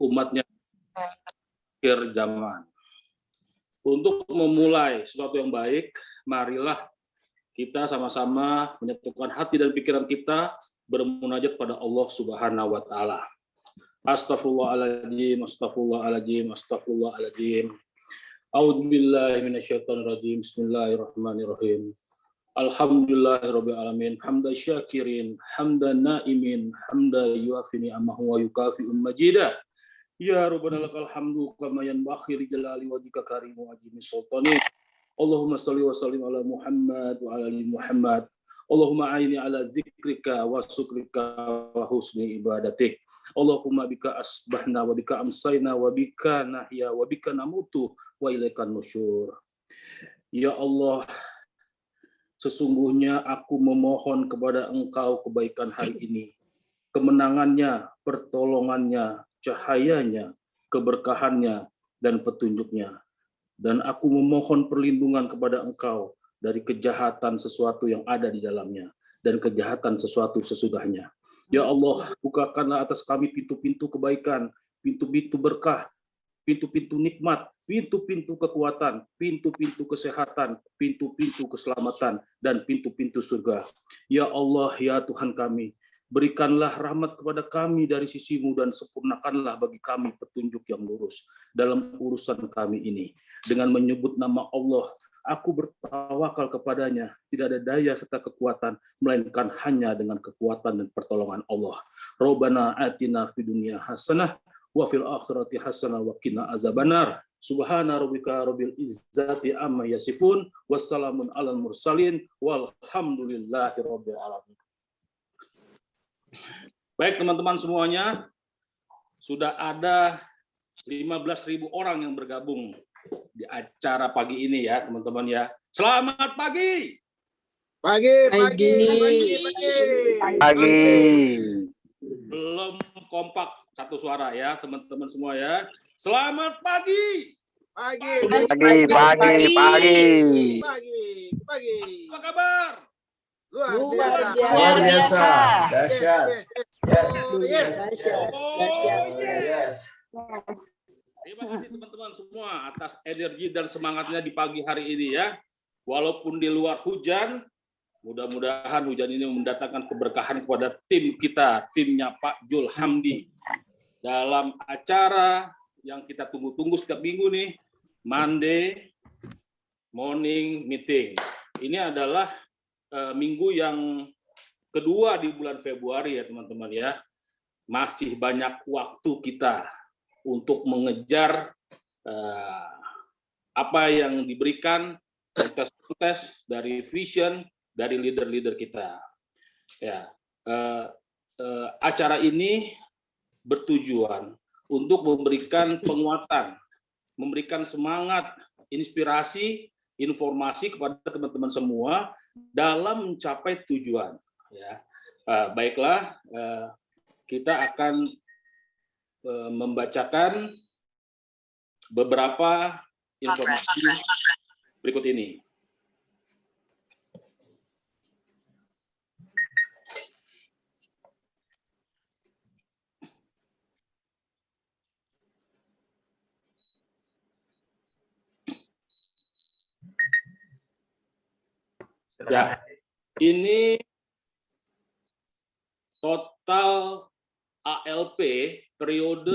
umatnya akhir zaman. Untuk memulai sesuatu yang baik, marilah kita sama-sama menyatukan hati dan pikiran kita bermunajat pada Allah Subhanahu wa taala. Astaghfirullahaladzim, astaghfirullahaladzim, astaghfirullahaladzim. A'udzubillahi minasyaitonirrajim. Bismillahirrahmanirrahim. Alhamdulillahirabbil alamin, hamdan syakirin, hamdan naimin, hamdan yuafi ni'amahu wa yukafi'u majidah. Ya Rabbana lakal hamdu kama yanbaghi li jalali wajhika karimu ajmi sultani. Allahumma shalli wa sallim ala Muhammad wa ala ali Muhammad. Allahumma aini ala zikrika wa syukrika wa husni ibadatik. Allahumma bika asbahna wa bika amsayna wa bika nahya wa bika namutu wa ilaikan nusyur. Ya Allah, sesungguhnya aku memohon kepada Engkau kebaikan hari ini, kemenangannya, pertolongannya, cahayanya, keberkahannya, dan petunjuknya. Dan aku memohon perlindungan kepada Engkau dari kejahatan sesuatu yang ada di dalamnya dan kejahatan sesuatu sesudahnya. Ya Allah, bukakanlah atas kami pintu-pintu kebaikan, pintu-pintu berkah, pintu-pintu nikmat, pintu-pintu kekuatan, pintu-pintu kesehatan, pintu-pintu keselamatan, dan pintu-pintu surga. Ya Allah, ya Tuhan kami, berikanlah rahmat kepada kami dari sisi-Mu dan sempurnakanlah bagi kami petunjuk yang lurus dalam urusan kami ini. Dengan menyebut nama Allah, aku bertawakal kepadanya, tidak ada daya serta kekuatan, melainkan hanya dengan kekuatan dan pertolongan Allah. Rabbana atina fid dunya hasanah wa fil akhirati hasanah wa qina azabannar. Subhana rabbika rabbil izzati amma yasifun, wassalamun alal mursalin, walhamdulillahi rabbil alamin. Baik teman-teman semuanya, sudah ada 15.000 orang yang bergabung di acara pagi ini ya teman-teman ya. Selamat pagi. Pagi. Belum kompak satu suara ya teman-teman semua ya. Selamat pagi. Pagi. Apa kabar? Luar biasa. Dahsyat. Yes. Terima kasih teman-teman semua atas energi dan semangatnya di pagi hari ini ya. Walaupun di luar hujan, mudah-mudahan hujan ini mendatangkan keberkahan kepada tim kita, timnya Pak Jul Hamdi. Dalam acara yang kita tunggu-tunggu setiap minggu nih, Monday Morning Meeting. Ini adalah minggu yang kedua di bulan Februari ya teman-teman ya. Masih banyak waktu kita untuk mengejar apa yang diberikan tes dari vision dari leader-leader kita. Ya, acara ini bertujuan untuk memberikan penguatan, memberikan semangat, inspirasi, informasi kepada teman-teman semua dalam mencapai tujuan. Ya, baiklah, kita akan membacakan beberapa informasi berikut ini. Ya, ini total ALP periode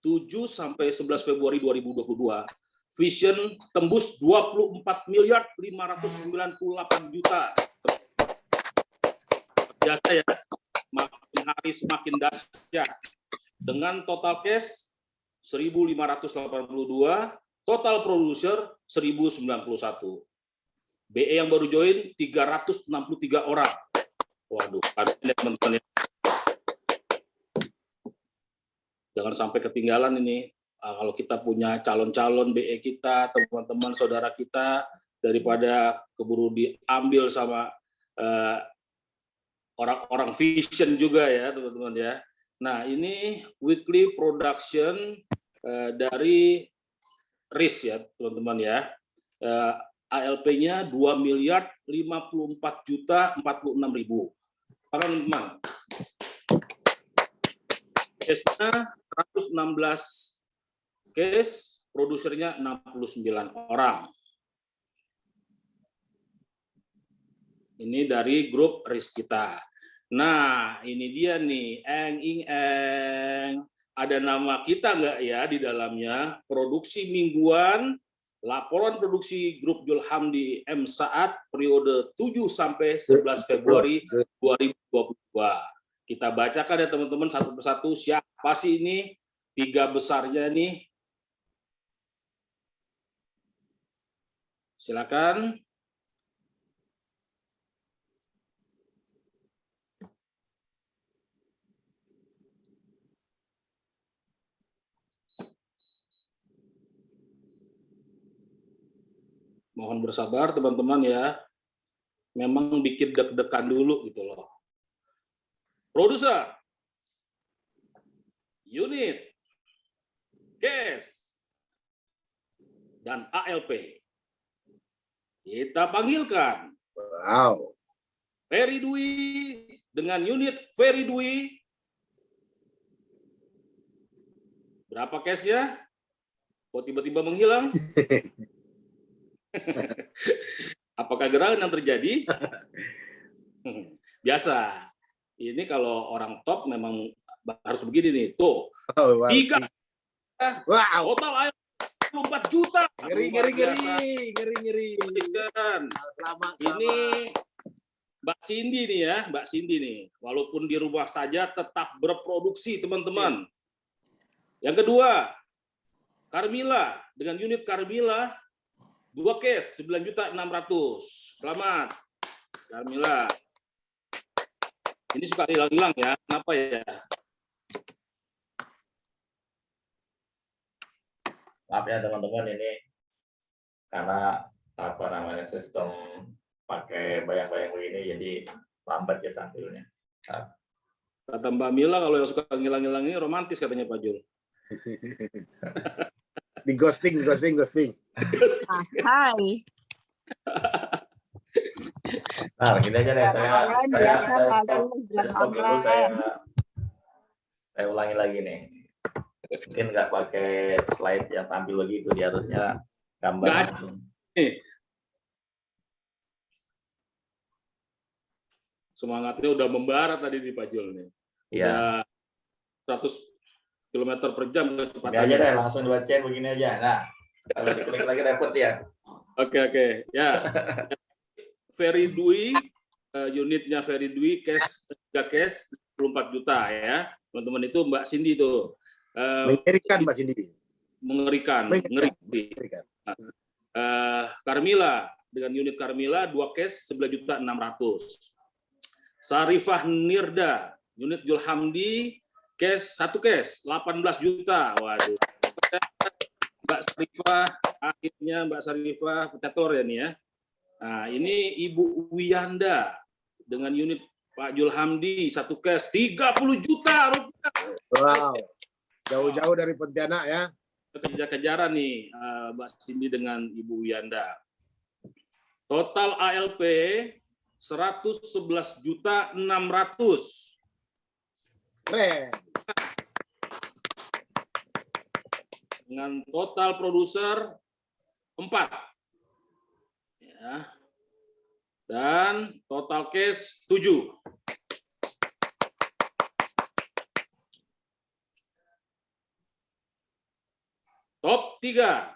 7 sampai 11 Februari 2022. Vision tembus 24 miliar 598 juta. Biasa ya, makin hari semakin dahsyat. Dengan total cash 1.582, total producer 1.091. BE yang baru join 363 orang. Waduh, ada teman-teman ya. Jangan sampai ketinggalan ini. Kalau kita punya calon-calon BE kita, teman-teman saudara kita, daripada keburu diambil sama orang-orang vision juga ya, teman-teman ya. Nah, ini weekly production dari RIS ya, teman-teman ya. ALP-nya 2.054.046.000. Teman-teman. Case-nya 116 case, produsernya 69 orang. Ini dari grup RIS kita. Nah, ini dia nih, ada nama kita nggak ya di dalamnya? Produksi mingguan, laporan produksi grup Julhamdi M. Saad periode 7 sampai 11 Februari 2022. Kita bacakan ya teman-teman satu persatu, siapa sih ini? 3 besarnya nih. Silakan. Mohon bersabar teman-teman ya. Memang bikin deg-degan dulu gitu loh. Produser, unit, case, dan ALP. Kita panggilkan. Wow. Ferry Dwi dengan unit Ferry Dwi. Berapa case-nya? Kok tiba-tiba menghilang? Apakah gerangan yang terjadi? Biasa. Ini kalau orang top memang harus begini nih. Tuh. Oh, wow. 3. Wow. Total 4 juta. Ngeri. Ini Mbak Cindy nih ya, Mbak Cindy nih. Walaupun di rumah saja tetap berproduksi, teman-teman. Yang kedua, Carmila dengan unit Carmila 2 case 9.600.000. Selamat, Carmila. Ini suka hilang-hilang ya. Kenapa ya? Maaf ya teman-teman, ini karena apa namanya sistem pakai bayang-bayang begini jadi lambat ya tampilnya. Kata Mbak Mila kalau yang suka ngilang-ngilang ini romantis katanya Pak Jul. Di ghosting. Hai. Nah, gini aja deh, saya stop dulu, saya ulangi lagi nih. Mungkin nggak pakai slide yang tampil begitu, dia harusnya gambar langsung. Semangatnya udah membara tadi di Pak Jul nih. Iya. 100 km per jam Ini kecepatannya. aja deh, langsung dibacain begini aja. Nah, kalau diklik lagi repot ya. Oke. Ya. Ferry Dwi, unitnya Ferry Dwi, cash 3 cash 24 juta ya. Teman-teman itu Mbak Cindy tuh. Mengerikan Mbak Cindy. Mengerikan. Carmila dengan unit Carmila 2 cash 11.600.000. Sarifah Nirda, unit Julhamdi, cash 1 cash 18 juta. Waduh. Mbak Sarifah, akhirnya Mbak Sarifah pecator ya nih ya. Nah, ini Ibu Wiyanda dengan unit Pak Julhamdi 1 cash 30 juta rupiah. Wow. Jauh-jauh dari Pontianak ya. Kejar-kejaran nih Mbak Cindy dengan Ibu Wiyanda. Total ALP 111.600.000. Keren. Dengan total produser 4. Ya. Dan total case 7. Top 3.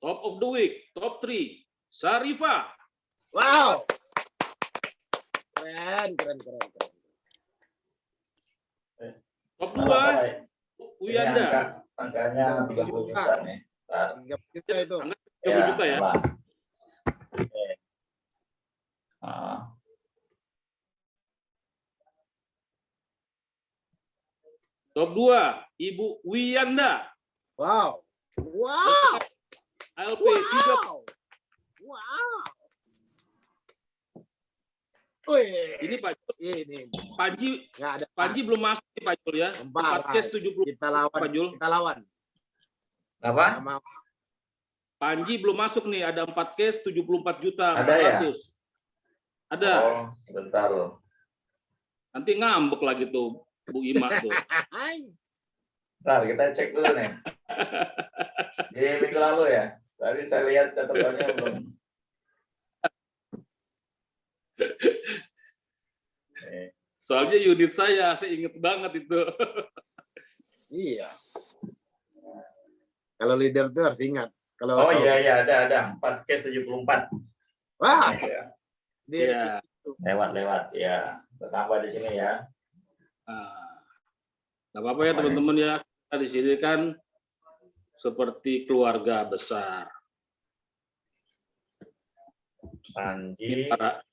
Top of the week, top 3. Sarifah. Wow. Keren. Top 2. Wiyanda. Angkanya 30 juta nih. 30 juta itu. 30 juta ya. Oke. Top 2, Ibu Wiyanda. Wow. ALP 3. Wow. Wih. Ini Pak Ini. Panji, Nggak ada. Panji belum masuk nih Pak Jul ya. 4 case 70. Kita lawan. Pak Jul. Kita lawan. Apa? Sama Panji belum masuk nih, ada 4 case 74 juta. Ada ya? Ada. Oh, sebentar loh. Nanti ngambek lagi tuh Bu Ima tuh. Ntar kita cek dulu nih. Di minggu lalu ya. Tadi saya lihat catatannya belum. Soalnya unit saya inget banget itu. Iya. Kalau leader tuh harus ingat. Kalau Oh iya ada 4 case 74. Wah, Ya. dia Iya. Lewat ya. Tambah di sini ya. Nggak apa-apa ya teman-teman ya. Kita di sini kan seperti keluarga besar. Panji, Para,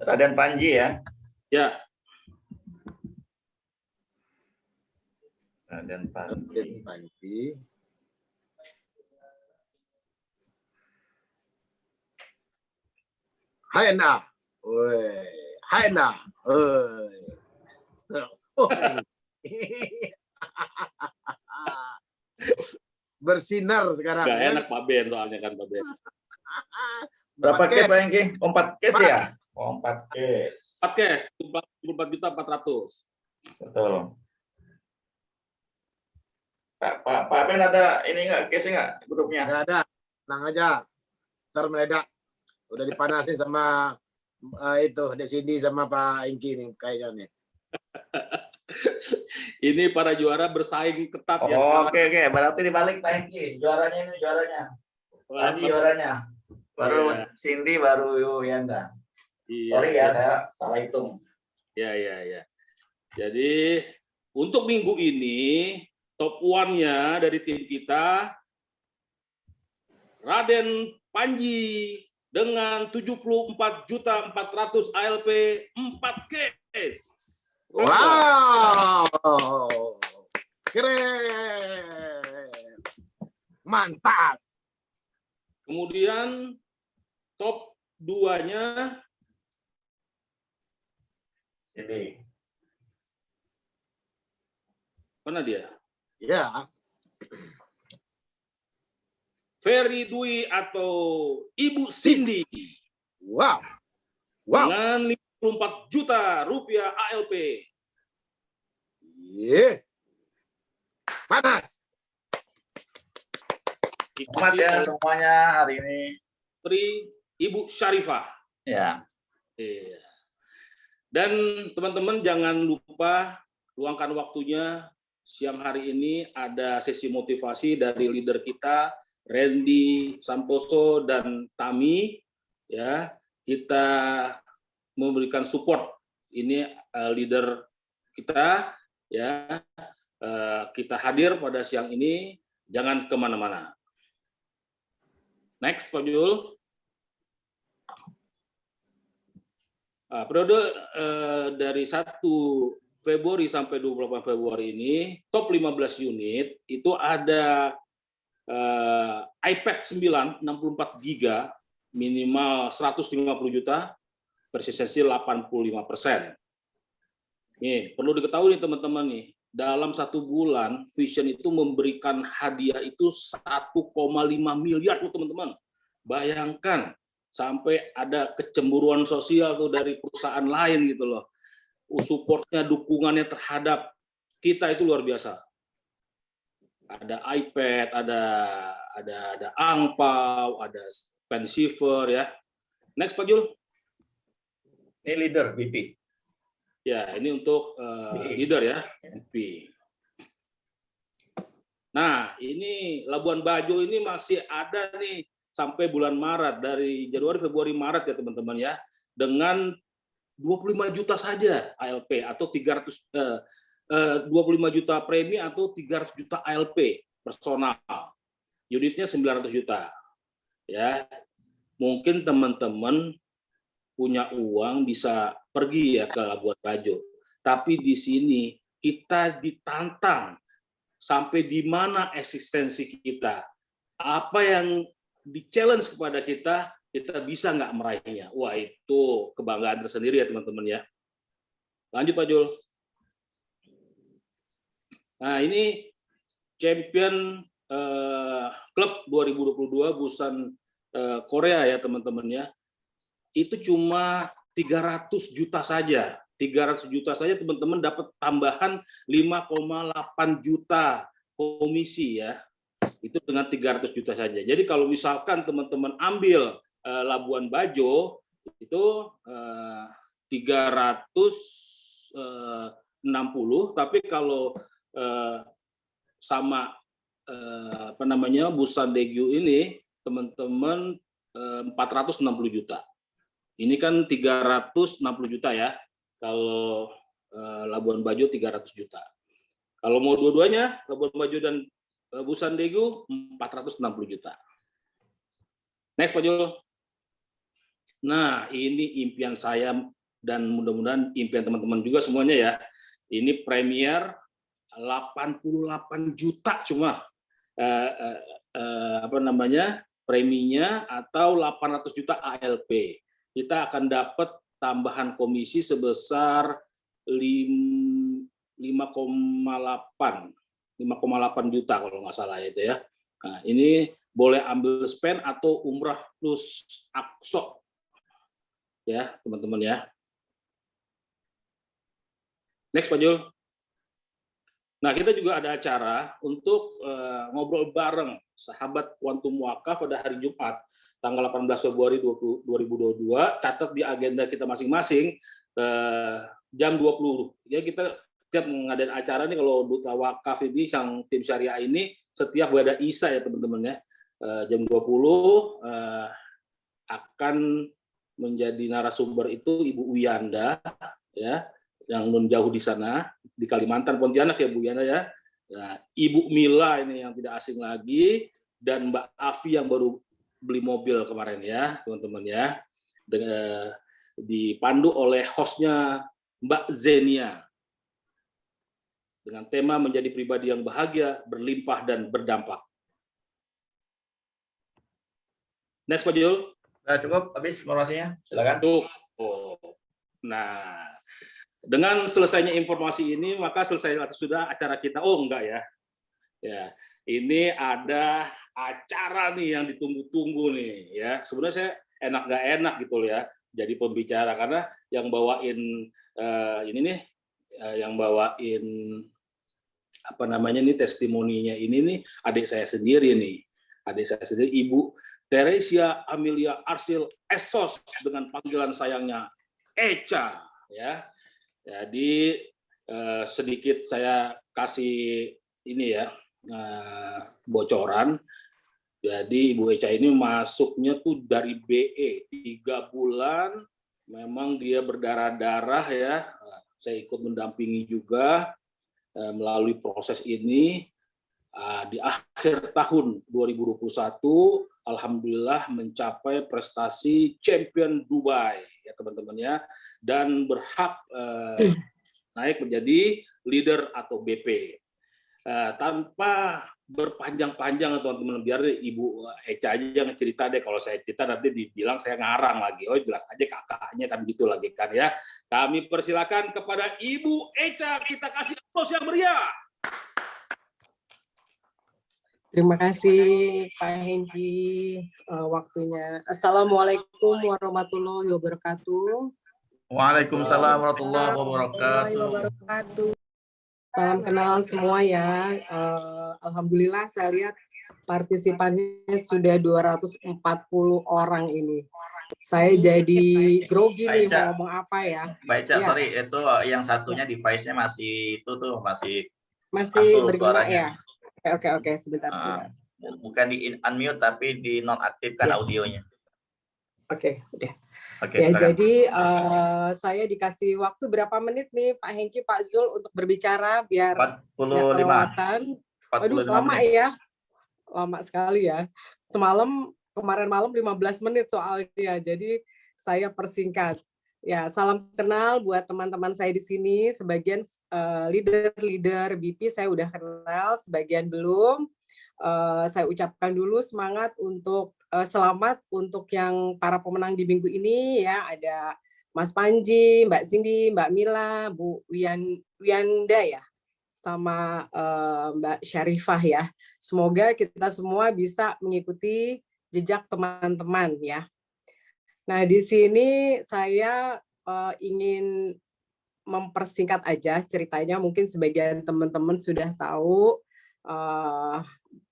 Raden Panji ya. ya, Raden Panji. Panji. Hai na. Woi. Hai na. Woi. Bersinar sekarang. nggak ya. enak Pak Ben soalnya kan Pak Ben. Berapa Pakai. case Pak Engki? 4 case ya? Oh, 4 case. 4 cash, 44.400. Betul. Pak Ben ada ini nggak case nggak grupnya? Nggak ada. Tenang aja. Ntar meledak. Udah dipanasin sama itu Dek Cindy sama Pak Engki nih kayaknya nih. Ini para juara bersaing ketat ya Oh, sekarang. oke. Berarti dibalik Pak Engki. Juaranya ini juaranya. Panji juaranya. Baru Iya. Cindy, baru Yanda. Iya, Sorry ya, saya salah hitung. Ya. Jadi untuk minggu ini top 1-nya dari tim kita Raden Panji dengan 74.400 ALP 4 case. Wow. Keren. Mantap. Kemudian top 2-nya Cindy. mana dia? Ya. Ferry Dwi atau Ibu Cindy Wow. Wow. dengan 54 juta rupiah ALP. Iya. Panas. Selamat ya semuanya hari ini. Pri Ibu Syarifah. Ya. Iya. Dan teman-teman jangan lupa luangkan waktunya siang hari ini ada sesi motivasi dari leader kita Randy Santoso dan Tami ya. Kita memberikan support ini leader kita ya. Kita hadir pada siang ini, jangan kemana-mana. Next, Pak Jul. Periode dari 1 Februari sampai 28 Februari ini, top 15 unit itu ada iPad 9 64 GB minimal 150 juta, persistensi 85%. Nih, perlu diketahui nih teman-teman nih, dalam 1 bulan Vision itu memberikan hadiah itu 1,5 miliar tuh teman-teman. Bayangkan sampai ada kecemburuan sosial tuh dari perusahaan lain gitu loh. Supportnya, dukungannya terhadap kita itu luar biasa. Ada iPad, ada angpau, ada pensiver ya. Next Pak Jul. Ini leader BP. Ya, ini untuk leader ya, BP. Nah, ini Labuan Bajo ini masih ada nih sampai bulan Maret, dari Januari, Februari, Maret ya teman-teman ya, dengan 25 juta saja ALP atau 25 juta premi atau 300 juta ALP personal. Unitnya 900 juta. Ya. Mungkin teman-teman punya uang bisa pergi ya ke Labuan Bajo. Tapi di sini kita ditantang sampai di mana eksistensi kita. Apa yang di-challenge kepada kita bisa nggak meraihnya. Wah, itu kebanggaan tersendiri ya teman-teman ya. Lanjut Pak Jul. Nah, ini champion klub 2022 Busan Korea ya teman-teman ya. Itu cuma 300 juta saja 300 juta saja teman-teman dapat tambahan 5,8 juta komisi ya. Itu dengan 300 juta saja. Jadi kalau misalkan teman-teman ambil Labuan Bajo itu 360, tapi kalau sama Busan Daegu ini teman-teman 460 juta. Ini kan 360 juta ya. Kalau Labuan Bajo 300 juta. Kalau mau dua-duanya, Labuan Bajo dan Busan Daegu 460 juta. Next Pak Jul. Nah, ini impian saya dan mudah-mudahan impian teman-teman juga semuanya ya. Ini Premier 88 juta cuma preminya atau 800 juta ALP. Kita akan dapat tambahan komisi sebesar 5,8 juta kalau nggak salah itu ya. Nah, ini boleh ambil spend atau umrah plus akso ya teman-teman ya. Next Pak Jul. Nah, kita juga ada acara untuk ngobrol bareng sahabat Quantum Wakaf pada hari Jumat tanggal 18 Februari 2022. Catat di agenda kita masing-masing jam 20. Ya, kita setiap mengadakan acara nih kalau Duta Wakaf ini sang tim syariah ini setiap ada Isa ya teman-teman ya. Jam 20 akan menjadi narasumber itu Ibu Wiyanda ya, yang non jauh di sana di Kalimantan Pontianak ya Bu Yana ya. Nah, Ibu Mila ini yang tidak asing lagi dan Mbak Afi yang baru beli mobil kemarin ya teman-teman ya. Dipandu oleh hostnya Mbak Zenia dengan tema menjadi pribadi yang bahagia, berlimpah dan berdampak. Next Pak Jul. Nah, cukup habis informasinya, silakan. Nah, dengan selesainya informasi ini maka selesai sudah acara kita. Oh enggak ya. Ya, ini ada acara nih yang ditunggu-tunggu nih ya. Sebenarnya saya enak nggak enak gitu ya jadi pembicara karena yang bawain ini nih yang bawain testimoninya ini nih adik saya sendiri nih. Adik saya sendiri Ibu Teresia Amelia Arsil Esos dengan panggilan sayangnya Echa ya. Jadi sedikit saya kasih ini ya bocoran. Jadi Ibu Echa ini masuknya tuh dari BE 3 bulan, memang dia berdarah-darah ya. Saya ikut mendampingi juga melalui proses ini. Di akhir tahun 2021, alhamdulillah mencapai prestasi Champion Dubai ya teman-teman ya, dan berhak naik menjadi leader atau BP. Tanpa berpanjang-panjang teman-teman, biar Ibu Echa aja yang cerita deh. Kalau saya cerita nanti dibilang saya ngarang lagi. Oh bilang aja kakaknya kan gitu lagi kan ya. Kami persilakan kepada Ibu Echa, kita kasih aplaus yang meriah. Terima kasih Pak Hengki waktunya. Assalamualaikum warahmatullahi wabarakatuh. Waalaikumsalam warahmatullahi wabarakatuh. Salam kenal semua ya. Alhamdulillah saya lihat partisipannya sudah 240 orang ini. Saya jadi grogi nih mau ngomong apa ya. Mbak Echa, ya. Sorry, itu yang satunya device-nya masih itu tuh masih bergema ya. Oke, sebentar. Bukan di unmute tapi di nonaktifkan audionya. Oke, udah. Oke, ya, jadi saya dikasih waktu berapa menit nih Pak Hengki, Pak Zul untuk berbicara biar 45. kelewatan. Waduh, lama menit. Ya. Lama sekali ya. Kemarin malam 15 menit soalnya. Jadi saya persingkat. Ya, salam kenal buat teman-teman saya di sini. Sebagian leader BP saya udah kenal, sebagian belum. Saya ucapkan dulu semangat untuk selamat untuk yang para pemenang di minggu ini ya. Ada Mas Panji, Mbak Cindy, Mbak Mila, Bu Wiyanda ya, sama Mbak Syarifah ya. Semoga kita semua bisa mengikuti jejak teman-teman ya. Nah, di sini saya ingin mempersingkat aja ceritanya, mungkin sebagian teman-teman sudah tahu.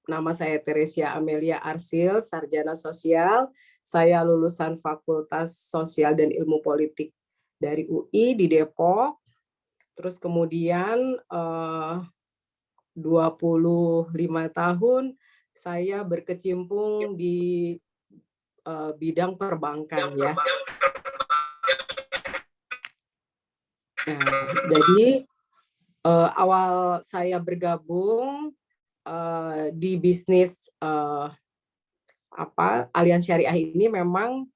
Nama saya Teresia Amelia Arsil, sarjana sosial. Saya lulusan Fakultas Sosial dan Ilmu Politik dari UI di Depok. Terus kemudian 25 tahun saya berkecimpung di bidang perbankan ya. Nah, jadi awal saya bergabung di bisnis Allianz Syariah ini memang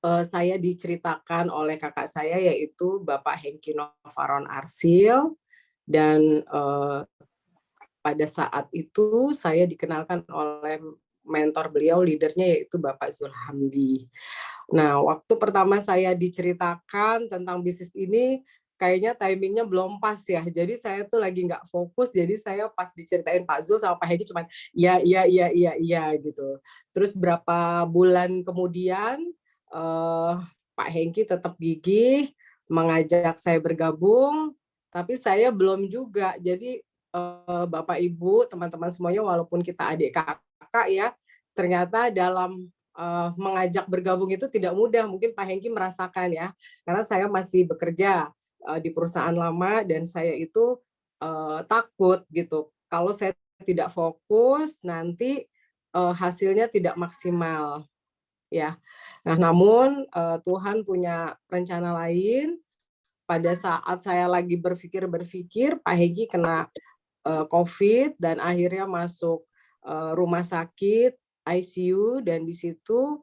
saya diceritakan oleh kakak saya, yaitu Bapak Hengki Novaron Arsil, dan pada saat itu saya dikenalkan oleh mentor beliau, leadernya, yaitu Bapak Zulhamdi. Nah, waktu pertama saya diceritakan tentang bisnis ini, kayaknya timingnya belum pas ya. Jadi saya tuh lagi nggak fokus. Jadi saya pas diceritain Pak Zul sama Pak Hengki cuman iya gitu. Terus berapa bulan kemudian Pak Hengki tetap gigih mengajak saya bergabung, tapi saya belum juga. Jadi Bapak Ibu, teman-teman semuanya, walaupun kita adik kakak ya, ternyata dalam mengajak bergabung itu tidak mudah. Mungkin Pak Hengki merasakan ya, karena saya masih bekerja di perusahaan lama dan saya itu takut gitu. Kalau saya tidak fokus, nanti hasilnya tidak maksimal ya. Nah, namun Tuhan punya rencana lain. Pada saat saya lagi berpikir, Pak Hengki kena COVID dan akhirnya masuk rumah sakit ICU, dan di situ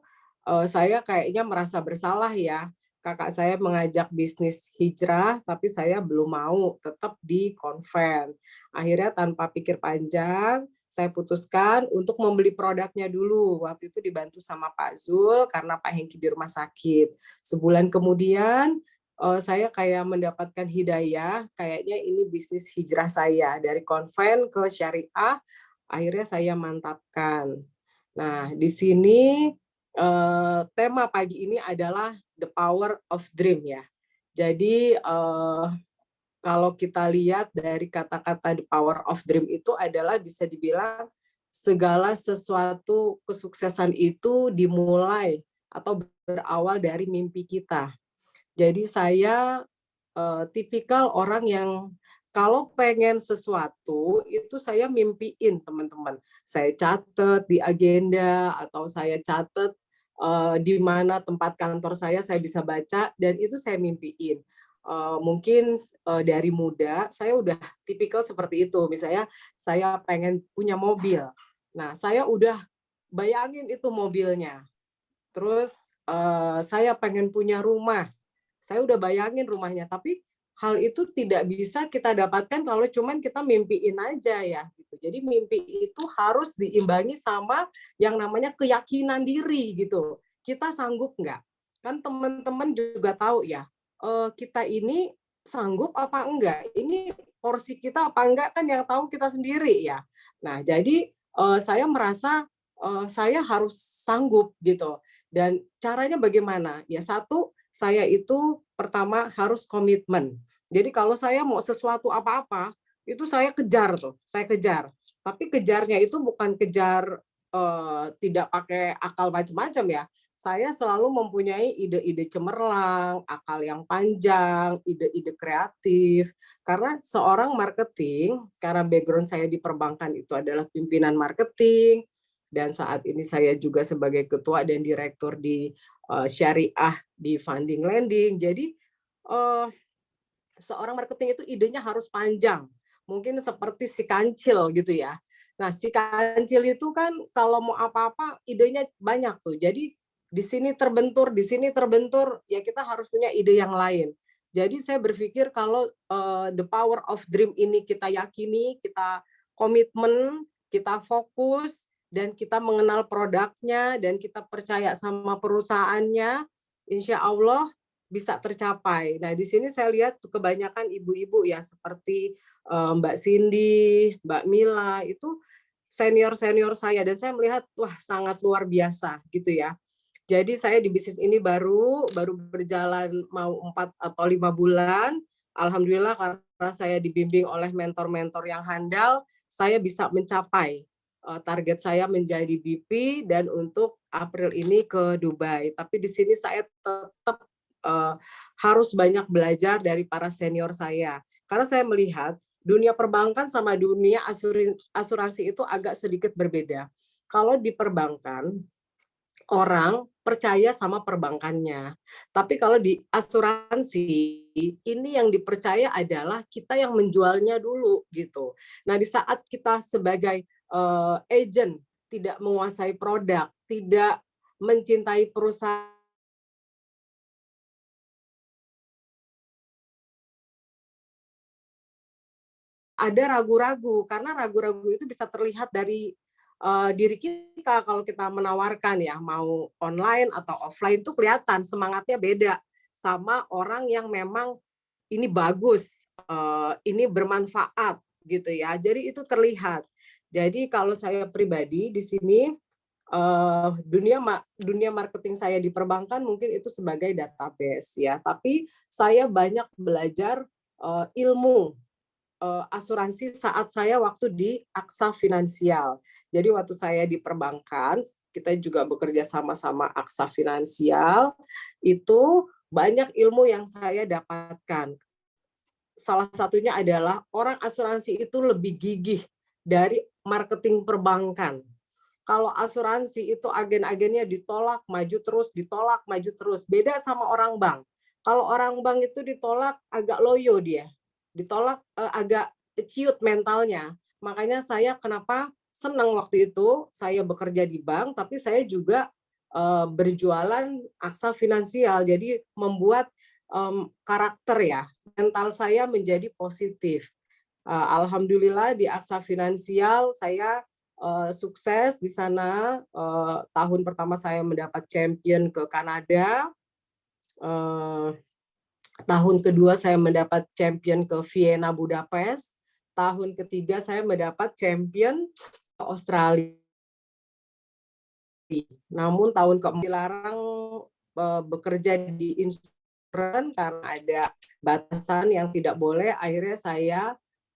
saya kayaknya merasa bersalah ya. Kakak saya mengajak bisnis hijrah, tapi saya belum mau, tetap di konven. Akhirnya tanpa pikir panjang, saya putuskan untuk membeli produknya dulu. Waktu itu dibantu sama Pak Zul karena Pak Hengki di rumah sakit. Sebulan kemudian saya kayak mendapatkan hidayah, kayaknya ini bisnis hijrah saya dari konven ke syariah. Akhirnya saya mantapkan. Nah, di sini tema pagi ini adalah the power of dream ya. Jadi kalau kita lihat dari kata-kata the power of dream itu adalah bisa dibilang segala sesuatu kesuksesan itu dimulai atau berawal dari mimpi kita. Jadi saya tipikal orang yang kalau pengen sesuatu itu saya mimpiin, teman-teman. Saya catat di agenda atau saya catat di mana tempat kantor saya bisa baca, dan itu saya mimpiin. Mungkin dari muda saya udah tipikal seperti itu. Misalnya saya pengen punya mobil. Nah, saya udah bayangin itu mobilnya. Terus saya pengen punya rumah. Saya udah bayangin rumahnya, tapi hal itu tidak bisa kita dapatkan kalau cuman kita mimpiin aja ya gitu. Jadi mimpi itu harus diimbangi sama yang namanya keyakinan diri gitu. Kita sanggup nggak? Kan teman-teman juga tahu ya, kita ini sanggup apa enggak? Ini porsi kita apa enggak, kan yang tahu kita sendiri ya. Nah, jadi saya merasa saya harus sanggup gitu. Dan caranya bagaimana? Ya, satu, saya itu pertama harus komitmen. Jadi kalau saya mau sesuatu apa-apa, itu saya kejar tuh, saya kejar. Tapi kejarnya itu bukan kejar tidak pakai akal macam-macam ya. Saya selalu mempunyai ide-ide cemerlang, akal yang panjang, ide-ide kreatif. Karena seorang marketing, karena background saya di perbankan itu adalah pimpinan marketing, dan saat ini saya juga sebagai ketua dan direktur di syariah di funding lending. Jadi seorang marketing itu idenya harus panjang, mungkin seperti si kancil gitu ya. Nah, si kancil itu kan kalau mau apa-apa idenya banyak tuh. Jadi di sini terbentur, ya kita harus punya ide yang lain. Jadi saya berpikir kalau the power of dream ini kita yakini, kita komitmen, kita fokus, dan kita mengenal produknya, dan kita percaya sama perusahaannya, insya Allah bisa tercapai. Nah, di sini saya lihat kebanyakan ibu-ibu ya, seperti Mbak Cindy, Mbak Mila, itu senior-senior saya, dan saya melihat wah sangat luar biasa gitu ya. Jadi saya di bisnis ini baru berjalan mau 4 atau 5 bulan. Alhamdulillah karena saya dibimbing oleh mentor-mentor yang handal, saya bisa mencapai target saya menjadi BP dan untuk April ini ke Dubai. Tapi di sini saya tetap harus banyak belajar dari para senior saya. Karena saya melihat dunia perbankan sama dunia asuransi itu agak sedikit berbeda. Kalau di perbankan, orang percaya sama perbankannya. Tapi kalau di asuransi, ini yang dipercaya adalah kita yang menjualnya dulu gitu. Nah, di saat kita sebagai agent tidak menguasai produk, tidak mencintai perusahaan, ada ragu-ragu karena ragu-ragu itu bisa terlihat dari diri kita kalau kita menawarkan ya mau online atau offline tuh kelihatan semangatnya beda sama orang yang memang ini bagus, ini bermanfaat gitu ya. Jadi itu terlihat. Jadi kalau saya pribadi di sini dunia marketing saya di perbankan mungkin itu sebagai database ya. Tapi saya banyak belajar ilmu asuransi saat saya waktu di Aksa Finansial. Jadi waktu saya di perbankan, kita juga bekerja sama-sama Aksa Finansial, itu banyak ilmu yang saya dapatkan. Salah satunya adalah orang asuransi itu lebih gigih dari marketing perbankan. Kalau asuransi itu agen-agennya ditolak, maju terus, ditolak, maju terus. Beda sama orang bank. Kalau orang bank itu ditolak agak loyo dia. Ditolak agak ciut mentalnya. Makanya saya kenapa senang waktu itu saya bekerja di bank, tapi saya juga berjualan Aksa Finansial. Jadi membuat karakter ya, mental saya menjadi positif. Alhamdulillah di Aksa Finansial saya sukses di sana. Tahun pertama saya mendapat champion ke Kanada. Tahun kedua saya mendapat champion ke Vienna Budapest. Tahun ketiga saya mendapat champion ke Australia. Namun tahun keempat dilarang bekerja di insuran karena ada batasan yang tidak boleh. Akhirnya saya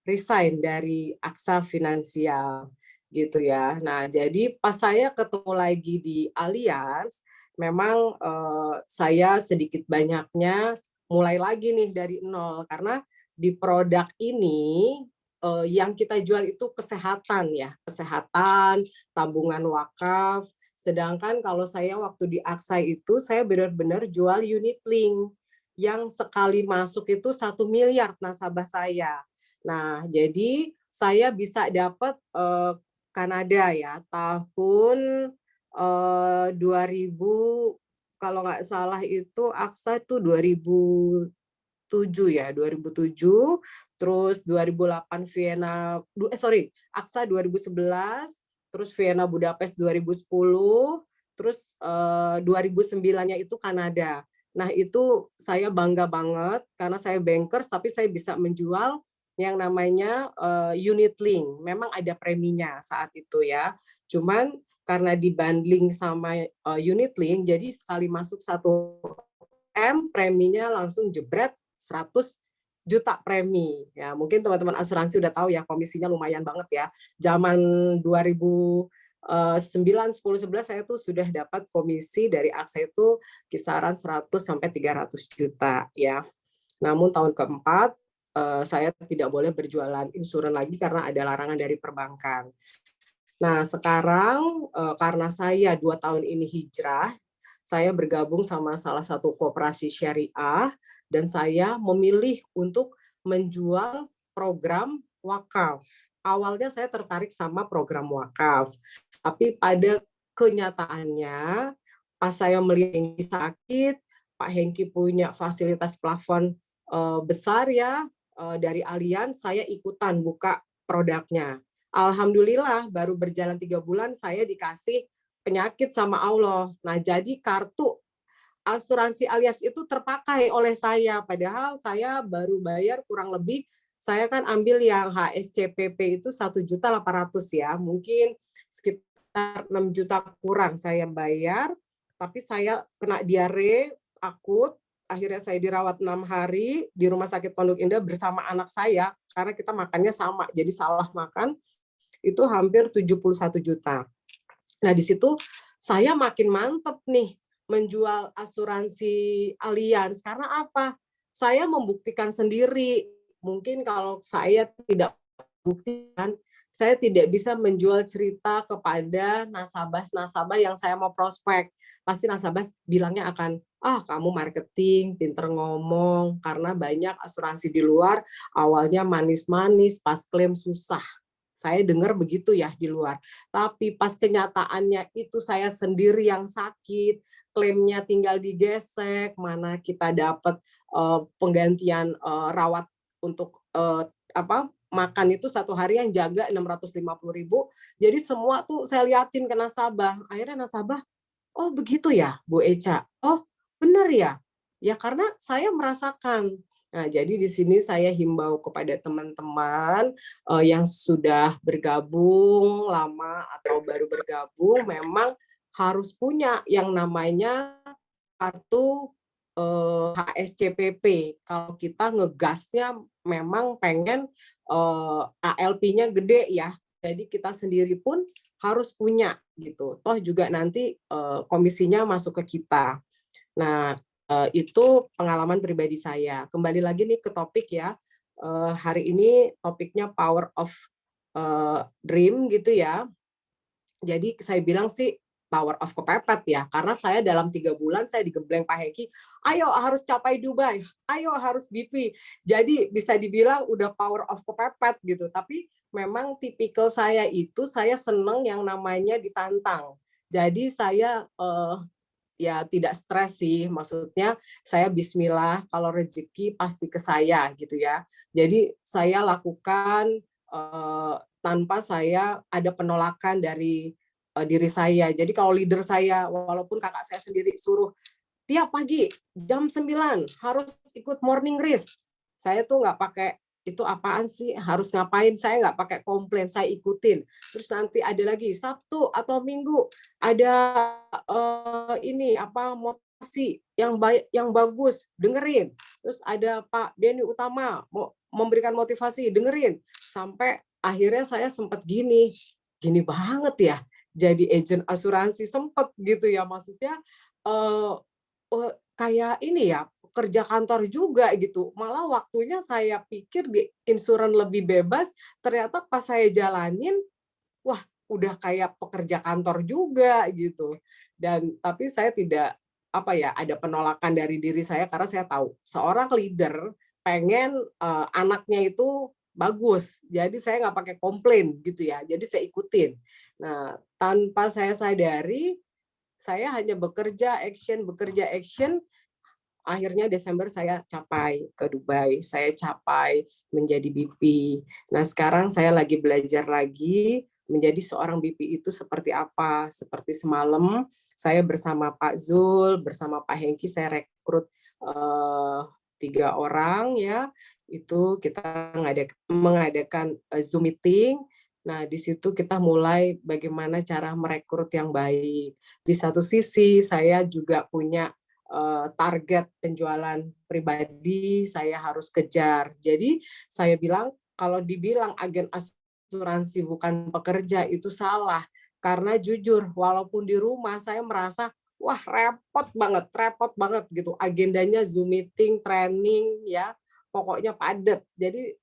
resign dari Aksa Finansial gitu ya. Nah, jadi pas saya ketemu lagi di Allianz, memang saya sedikit banyaknya mulai lagi nih dari nol karena di produk ini yang kita jual itu kesehatan ya, kesehatan, tabungan wakaf. Sedangkan kalau saya waktu di Aksa itu saya benar-benar jual unit link yang sekali masuk itu 1 miliar nasabah saya. Nah, jadi saya bisa dapat Kanada ya tahun 2000 kalau nggak salah itu Aksa itu 2007 ya, 2007, terus 2008 Vienna, Aksa 2011, terus Vienna Budapest 2010, terus 2009-nya itu Kanada. Nah, itu saya bangga banget karena saya bankers tapi saya bisa menjual yang namanya unit link. Memang ada preminya saat itu ya. Cuman karena dibundling sama unit link, jadi sekali masuk 1 M, preminya langsung jebret 100 juta premi. Ya, mungkin teman-teman asuransi udah tahu ya, komisinya lumayan banget ya. Zaman 2009, 10, 11 saya tuh sudah dapat komisi dari Aksa itu kisaran 100 sampai 300 juta ya. Namun tahun keempat saya tidak boleh berjualan insuran lagi karena ada larangan dari perbankan. Nah, sekarang karena saya 2 tahun ini hijrah, saya bergabung sama salah satu koperasi syariah dan saya memilih untuk menjual program wakaf. Awalnya saya tertarik sama program wakaf, tapi pada kenyataannya pas saya melihat Hengki sakit, Pak Hengki punya fasilitas plafon besar ya dari Allianz, saya ikutan buka produknya. Alhamdulillah baru berjalan 3 bulan saya dikasih penyakit sama Allah. Nah, jadi kartu asuransi Allianz itu terpakai oleh saya, padahal saya baru bayar kurang lebih, saya kan ambil yang HSCPP itu 1.800.000 ya, mungkin sekitar 6 juta kurang saya bayar. tapi saya kena diare akut. Akhirnya saya dirawat 6 hari di Rumah Sakit Pondok Indah bersama anak saya, karena kita makannya sama, jadi salah makan, itu hampir 71 juta. Nah, di situ saya makin mantep nih menjual asuransi Allianz. Karena apa? Saya membuktikan sendiri. Mungkin kalau saya tidak buktikan, saya tidak bisa menjual cerita kepada nasabah-nasabah yang saya mau prospek. Pasti nasabah bilangnya akan, kamu marketing, pinter ngomong, karena banyak asuransi di luar, awalnya manis-manis, pas klaim susah. Saya dengar begitu ya di luar. Tapi pas kenyataannya itu saya sendiri yang sakit, klaimnya tinggal digesek, mana kita dapat penggantian rawat untuk makan itu satu hari yang jaga 650.000. Jadi semua tuh saya liatin ke nasabah. Akhirnya nasabah, oh begitu ya Bu Echa, oh benar ya. Ya karena saya merasakan. Nah, jadi di sini saya himbau kepada teman-teman yang sudah bergabung lama atau baru bergabung, memang harus punya yang namanya kartu HSCPP. Kalau kita ngegasnya memang pengen ALP-nya gede ya, jadi kita sendiri pun harus punya gitu. Toh juga nanti komisinya masuk ke kita. Nah, itu pengalaman pribadi saya. Kembali lagi nih ke topik ya. Hari ini topiknya power of dream gitu ya. Jadi saya bilang sih power of kepepet ya, karena saya dalam 3 bulan saya digembleng Pak Hengki, ayo harus capai Dubai, ayo harus BP. Jadi bisa dibilang udah power of kepepet gitu. Tapi memang tipikal saya itu, saya seneng yang namanya ditantang. Jadi saya ya tidak stres sih, maksudnya saya bismillah, kalau rezeki pasti ke saya gitu ya. Jadi saya lakukan tanpa saya ada penolakan dari diri saya. Jadi kalau leader saya, walaupun kakak saya sendiri suruh tiap pagi jam 9 harus ikut morning race, saya tuh nggak pakai itu apaan sih, harus ngapain, saya nggak pakai komplain, saya ikutin. Terus nanti ada lagi Sabtu atau Minggu ada ini motivasi yang baik, yang bagus, dengerin. Terus ada Pak Denny Utama mau memberikan motivasi, dengerin. Sampai akhirnya saya sempat gini banget ya jadi agent asuransi, sempat gitu ya, maksudnya kayak ini ya, kerja kantor juga gitu. Malah waktunya saya pikir di insuran lebih bebas, ternyata pas saya jalanin, wah udah kayak pekerja kantor juga gitu. Dan tapi saya tidak ada penolakan dari diri saya, karena saya tahu seorang leader pengen anaknya itu bagus. Jadi saya nggak pakai komplain gitu ya. Jadi saya ikutin. Nah, tanpa saya sadari, saya hanya bekerja action. Akhirnya Desember saya capai ke Dubai, saya capai menjadi BP. Nah, sekarang saya lagi belajar lagi menjadi seorang BP itu seperti apa. Seperti semalam saya bersama Pak Zul, bersama Pak Hengki, saya rekrut 3 orang ya. Itu kita mengadakan Zoom meeting. Nah, di situ kita mulai bagaimana cara merekrut yang baik. Di satu sisi saya juga punya target penjualan pribadi, saya harus kejar. Jadi saya bilang, kalau dibilang agen asuransi bukan pekerja itu salah. Karena jujur, walaupun di rumah saya merasa wah repot banget gitu. Agendanya Zoom meeting, training ya, pokoknya padat. Jadi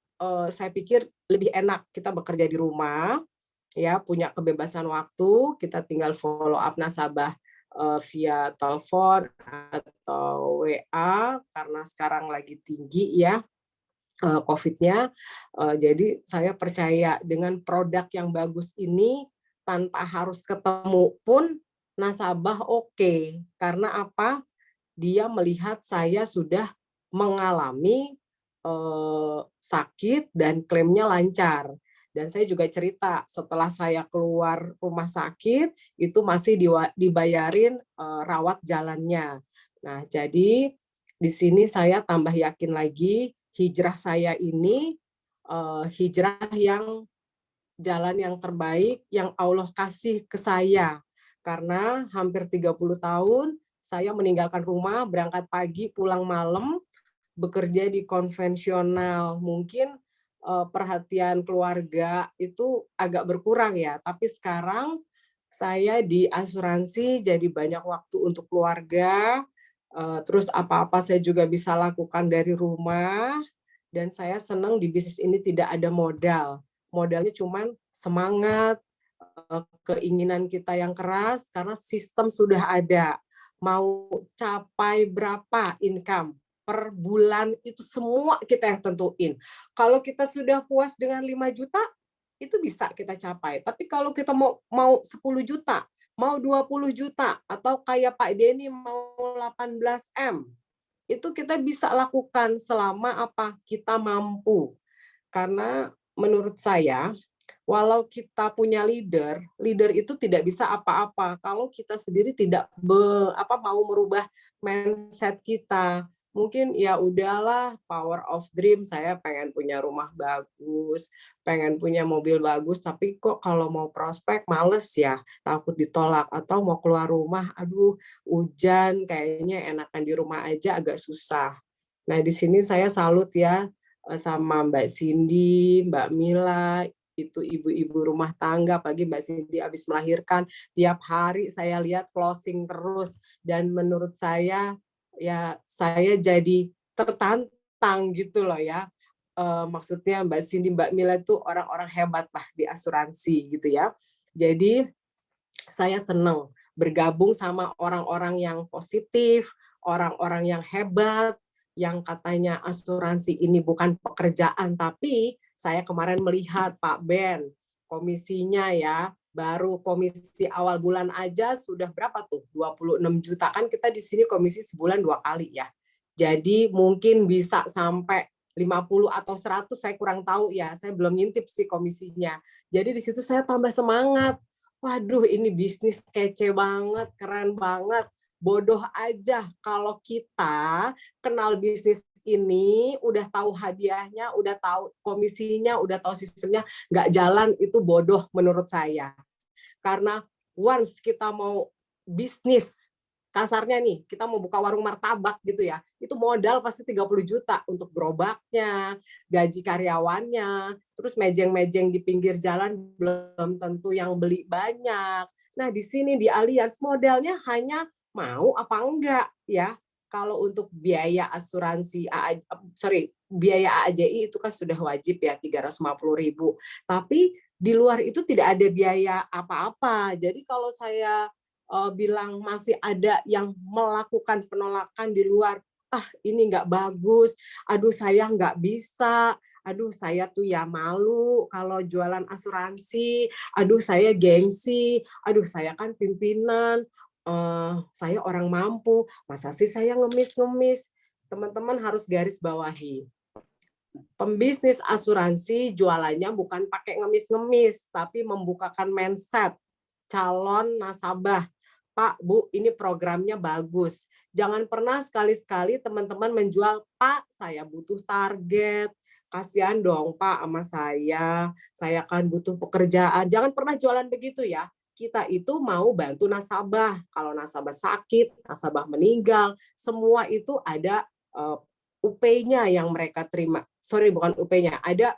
saya pikir lebih enak kita bekerja di rumah, ya punya kebebasan waktu, kita tinggal follow up nasabah via telepon atau WA, karena sekarang lagi tinggi ya COVID-nya. Jadi saya percaya dengan produk yang bagus ini, tanpa harus ketemu pun nasabah oke. Karena apa? Dia melihat saya sudah mengalami sakit dan klaimnya lancar. Dan saya juga cerita, setelah saya keluar rumah sakit, itu masih dibayarin rawat jalannya. Nah, jadi di sini saya tambah yakin lagi, hijrah saya ini hijrah yang jalan yang terbaik, yang Allah kasih ke saya. Karena hampir 30 tahun saya meninggalkan rumah, berangkat pagi, pulang malam, bekerja di konvensional. Mungkin perhatian keluarga itu agak berkurang ya, tapi sekarang saya di asuransi jadi banyak waktu untuk keluarga, terus apa-apa saya juga bisa lakukan dari rumah, dan saya senang di bisnis ini tidak ada modal. Modalnya cuman semangat, keinginan kita yang keras, karena sistem sudah ada. Mau capai berapa income per bulan, itu semua kita yang tentuin. Kalau kita sudah puas dengan 5 juta, itu bisa kita capai. Tapi kalau kita mau 10 juta, mau 20 juta, atau kayak Pak Denny mau 18 M, itu kita bisa lakukan selama apa? Kita mampu. Karena menurut saya, walau kita punya leader, leader itu tidak bisa apa-apa kalau kita sendiri tidak mau merubah mindset kita. Mungkin ya udahlah, power of dream, saya pengen punya rumah bagus, pengen punya mobil bagus, tapi kok kalau mau prospek males ya, takut ditolak, atau mau keluar rumah, aduh hujan, kayaknya enakan di rumah aja, agak susah. Nah, di sini saya salut ya sama Mbak Cindy, Mbak Mila, itu ibu-ibu rumah tangga, apalagi Mbak Cindy habis melahirkan, tiap hari saya lihat closing terus, dan menurut saya ya saya jadi tertantang gitu loh ya. Maksudnya Mbak Cindy, Mbak Mila itu orang-orang hebat lah di asuransi gitu ya. Jadi saya senang bergabung sama orang-orang yang positif, orang-orang yang hebat, yang katanya asuransi ini bukan pekerjaan, tapi saya kemarin melihat Pak Ben, komisinya ya, baru komisi awal bulan aja sudah berapa tuh? 26 juta. Kan kita di sini komisi sebulan 2 kali ya. Jadi mungkin bisa sampai 50 atau 100, saya kurang tahu ya. Saya belum ngintip sih komisinya. Jadi di situ saya tambah semangat. Waduh, ini bisnis kece banget, keren banget. Bodoh aja kalau kita kenal bisnis ini, udah tahu hadiahnya, udah tahu komisinya, udah tahu sistemnya, nggak jalan, itu bodoh menurut saya. Karena once kita mau bisnis, kasarnya nih, kita mau buka warung martabak gitu ya, itu modal pasti 30 juta untuk gerobaknya, gaji karyawannya, terus mejeng-mejeng di pinggir jalan belum tentu yang beli banyak. Nah, di sini di Allianz modalnya hanya mau apa enggak ya. Kalau untuk biaya asuransi biaya AAJI itu kan sudah wajib ya 350.000. Tapi di luar itu tidak ada biaya apa-apa. Jadi kalau saya bilang masih ada yang melakukan penolakan di luar, ini nggak bagus, aduh saya nggak bisa, aduh saya tuh ya malu kalau jualan asuransi, aduh saya gengsi, aduh saya kan pimpinan, saya orang mampu, masa sih saya ngemis-ngemis. Teman-teman harus garis bawahi. Pembisnis asuransi jualannya bukan pakai ngemis-ngemis, tapi membukakan mindset calon nasabah. Pak, Bu, ini programnya bagus. Jangan pernah sekali-sekali teman-teman menjual, Pak, saya butuh target. Kasihan dong, Pak, sama saya kan butuh pekerjaan. Jangan pernah jualan begitu ya. Kita itu mau bantu nasabah. Kalau nasabah sakit, nasabah meninggal, semua itu ada UP-nya yang mereka terima. Sorry, bukan UP-nya. Ada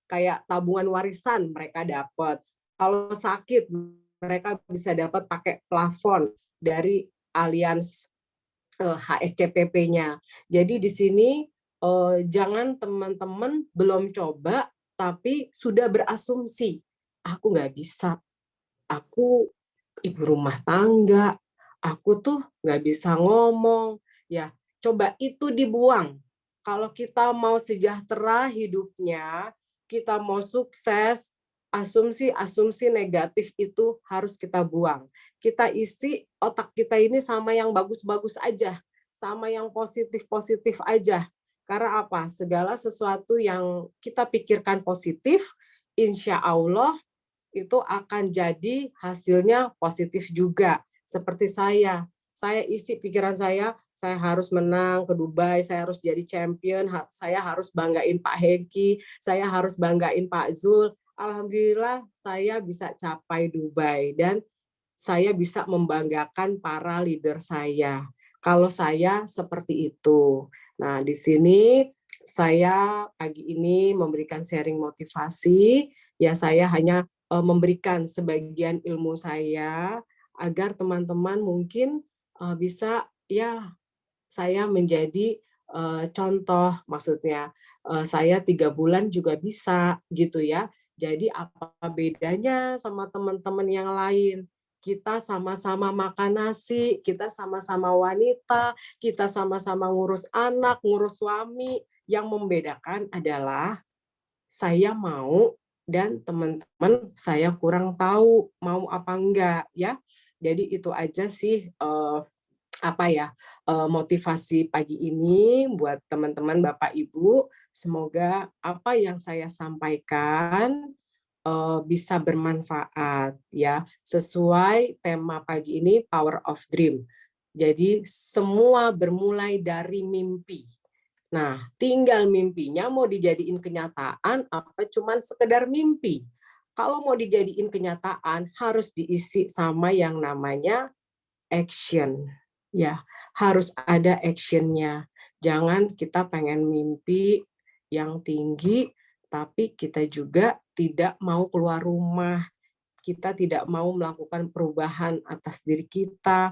kayak tabungan warisan mereka dapat. Kalau sakit, mereka bisa dapat pakai plafon dari Allianz HSCPP-nya. Jadi di sini jangan teman-teman belum coba tapi sudah berasumsi, aku nggak bisa, aku ibu rumah tangga, aku tuh nggak bisa ngomong. Ya, coba itu dibuang. Kalau kita mau sejahtera hidupnya, kita mau sukses, asumsi-asumsi negatif itu harus kita buang. Kita isi otak kita ini sama yang bagus-bagus aja, sama yang positif-positif aja. Karena apa? Segala sesuatu yang kita pikirkan positif, insya Allah itu akan jadi hasilnya positif juga. Seperti saya isi pikiran saya harus menang ke Dubai, saya harus jadi champion, saya harus banggain Pak Hengki, saya harus banggain Pak Zul. Alhamdulillah saya bisa capai Dubai, dan saya bisa membanggakan para leader saya. Kalau saya seperti itu. Nah, di sini saya pagi ini memberikan sharing motivasi, ya saya hanya memberikan sebagian ilmu saya agar teman-teman mungkin bisa ya saya menjadi contoh, maksudnya saya 3 bulan juga bisa gitu ya. Jadi apa bedanya sama teman-teman yang lain? Kita sama-sama makan nasi, kita sama-sama wanita, kita sama-sama ngurus anak, ngurus suami. Yang membedakan adalah saya mau dan teman-teman saya kurang tahu mau apa enggak ya. Jadi itu aja sih motivasi pagi ini buat teman-teman Bapak Ibu. Semoga apa yang saya sampaikan bisa bermanfaat ya, sesuai tema pagi ini Power of Dream. Jadi semua bermulai dari mimpi. Nah, tinggal mimpinya mau dijadiin kenyataan apa cuman sekedar mimpi. Kalau mau dijadiin kenyataan harus diisi sama yang namanya action. Ya, harus ada actionnya. Jangan kita pengen mimpi yang tinggi tapi kita juga tidak mau keluar rumah, kita tidak mau melakukan perubahan atas diri kita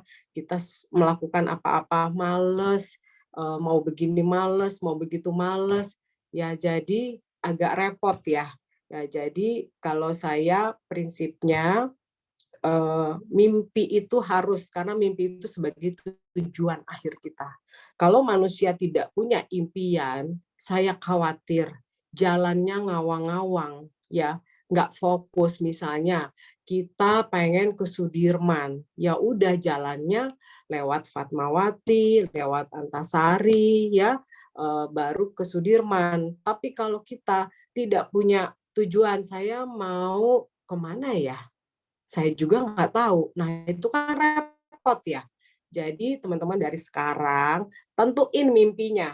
melakukan apa-apa males, mau begini males, mau begitu males, ya jadi agak repot ya. Ya jadi kalau saya prinsipnya mimpi itu harus, karena mimpi itu sebagai tujuan akhir kita. Kalau manusia tidak punya impian, saya khawatir jalannya ngawang-ngawang, ya nggak fokus. Misalnya kita pengen ke Sudirman, ya udah jalannya lewat Fatmawati, lewat Antasari, ya baru ke Sudirman. Tapi kalau kita tidak punya tujuan, saya mau kemana ya? Saya juga nggak tahu. Nah, itu kan repot ya. Jadi teman-teman dari sekarang tentuin mimpinya.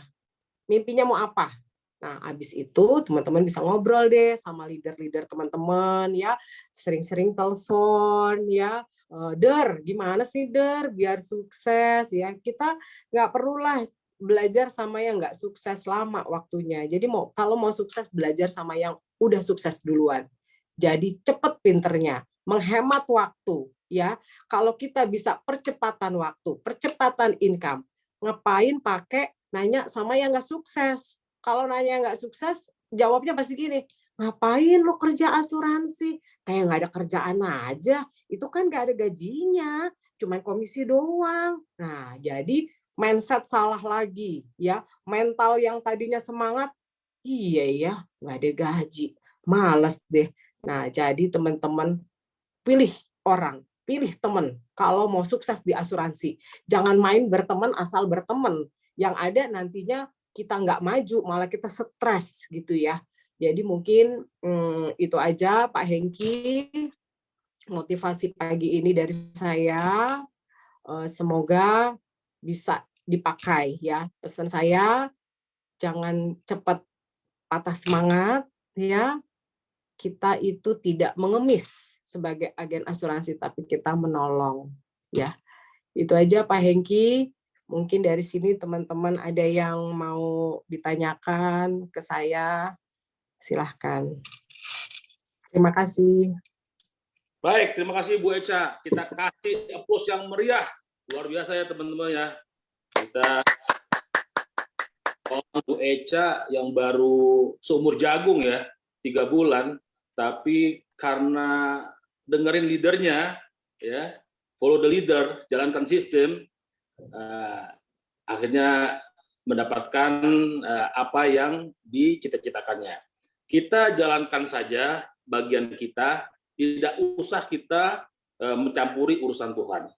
Mimpinya mau apa? Nah, habis itu teman-teman bisa ngobrol deh sama leader-leader teman-teman ya. Sering-sering telepon ya. Der, gimana sih Der biar sukses ya. Kita nggak perlulah belajar sama yang nggak sukses lama waktunya. Jadi kalau mau sukses belajar sama yang udah sukses duluan. Jadi cepet pinternya, menghemat waktu ya. Kalau kita bisa percepatan waktu, percepatan income, ngapain pakai nanya sama yang nggak sukses? Kalau nanya nggak sukses, jawabnya pasti gini, ngapain lo kerja asuransi? Kayak nggak ada kerjaan aja. Itu kan nggak ada gajinya, cuman komisi doang. Nah, jadi mindset salah lagi ya. Mental yang tadinya semangat, iya ya, nggak ada gaji, males deh. Nah, jadi teman-teman pilih orang, pilih teman kalau mau sukses di asuransi. Jangan main berteman asal berteman. Yang ada nantinya kita nggak maju, malah kita stres gitu ya. Jadi mungkin itu aja Pak Hengki, motivasi pagi ini dari saya. Semoga bisa dipakai ya. Pesan saya, jangan cepat patah semangat ya. Kita itu tidak mengemis sebagai agen asuransi, tapi kita menolong. Ya, itu aja Pak Hengki. Mungkin dari sini teman-teman ada yang mau ditanyakan ke saya, silahkan. Terima kasih. Baik, terima kasih Bu Echa. Kita kasih applause yang meriah. Luar biasa ya teman-teman ya. Kita Bu Echa yang baru seumur jagung ya, 3 bulan, tapi karena dengerin leadernya, ya, follow the leader, jalankan sistem, akhirnya mendapatkan apa yang dicita-citakannya. Kita jalankan saja bagian kita, tidak usah kita mencampuri urusan Tuhan.